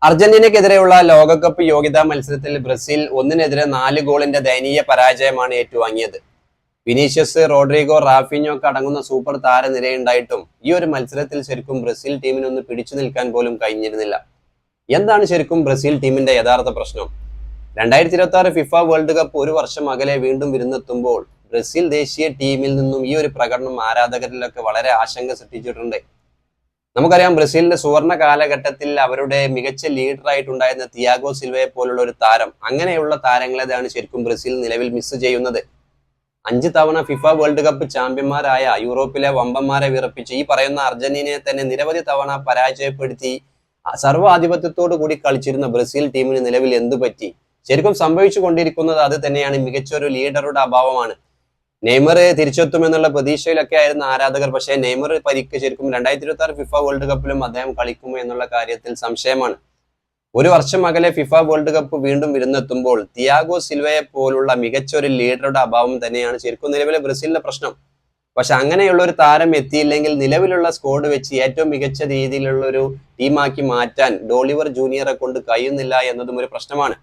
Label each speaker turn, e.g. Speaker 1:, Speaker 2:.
Speaker 1: അർജന്റീനയ്ക്കെതിരെയുള്ള ലോകകപ്പ് യോഗ്യതാ മത്സരത്തിൽ ബ്രസീൽ 1-4 ഗോളിന്റെ ദയനീയ പരാജയമാണ് ഏറ്റുവാങ്ങിയത്. വിനീഷ്യസ്, റോഡ്രിഗോ, റാഫിഞ്ഞോ ഒക്കെ അടങ്ങുന്ന സൂപ്പർ താരനിരയുണ്ടായിട്ടും ഈ ഒരു മത്സരത്തിൽ ശരിക്കും ബ്രസീൽ ടീമിനൊന്ന് പിടിച്ചു നിൽക്കാൻ പോലും കഴിഞ്ഞിരുന്നില്ല. എന്താണ് ശരിക്കും ബ്രസീൽ ടീമിന്റെ യഥാർത്ഥ പ്രശ്നം? 2026 ഫിഫ വേൾഡ് കപ്പ് ഒരു വർഷം അകലെ വീണ്ടും വിരുന്നെത്തുമ്പോൾ ബ്രസീൽ ദേശീയ ടീമിൽ നിന്നും ഈ ഒരു പ്രകടനം ആരാധകരിലൊക്കെ വളരെ ആശങ്ക സൃഷ്ടിച്ചിട്ടുണ്ട്. നമുക്കറിയാം, ബ്രസീലിന്റെ സുവർണ കാലഘട്ടത്തിൽ അവരുടെ മികച്ച ലീഡറായിട്ടുണ്ടായിരുന്ന തിയാഗോ സിൽവയെ പോലുള്ള ഒരു താരം, അങ്ങനെയുള്ള താരങ്ങളെതാണ് ശരിക്കും ബ്രസീൽ നിലവിൽ മിസ് ചെയ്യുന്നത്. 5 തവണ ഫിഫ വേൾഡ് കപ്പ് ചാമ്പ്യന്മാരായ യൂറോപ്പിലെ വമ്പന്മാരെ വിറപ്പിച്ച് ഈ പറയുന്ന അർജന്റീനയെ തന്നെ നിരവധി തവണ പരാജയപ്പെടുത്തി സർവ്വാധിപത്യത്തോടു കൂടി കളിച്ചിരുന്ന ബ്രസീൽ ടീമിന് നിലവിൽ എന്തു പറ്റി? ശരിക്കും സംഭവിച്ചു കൊണ്ടിരിക്കുന്നത് അത് തന്നെയാണ്, മികച്ച ഒരു ലീഡറുടെ അഭാവമാണ്. നെയ്മർ തിരിച്ചെത്തുമെന്നുള്ള പ്രതീക്ഷയിലൊക്കെ ആയിരുന്ന ആരാധകർ, പക്ഷേ നെയ്മർ പരിക്ക് ശരിക്കും 2026 ഫിഫ വേൾഡ് കപ്പിലും അദ്ദേഹം കളിക്കുമോ എന്നുള്ള കാര്യത്തിൽ സംശയമാണ്. ഒരു വർഷം അകലെ ഫിഫ വേൾഡ് കപ്പ് വീണ്ടും വിരുന്നെത്തുമ്പോൾ തിയാഗോ സിൽവയെ പോലുള്ള മികച്ച ഒരു ലീഡറുടെ അഭാവം തന്നെയാണ് ശരിക്കും നിലവിലെ ബ്രസീലിന്റെ പ്രശ്നം. പക്ഷെ അങ്ങനെയുള്ള ഒരു താരം എത്തിയില്ലെങ്കിൽ നിലവിലുള്ള സ്ക്വാഡ് വെച്ച് ഏറ്റവും മികച്ച രീതിയിലുള്ള ഒരു ടീമാക്കി മാറ്റാൻ ഡോളിവർ ജൂനിയറെ കൊണ്ട് കഴിയുന്നില്ല എന്നതും ഒരു പ്രശ്നമാണ്.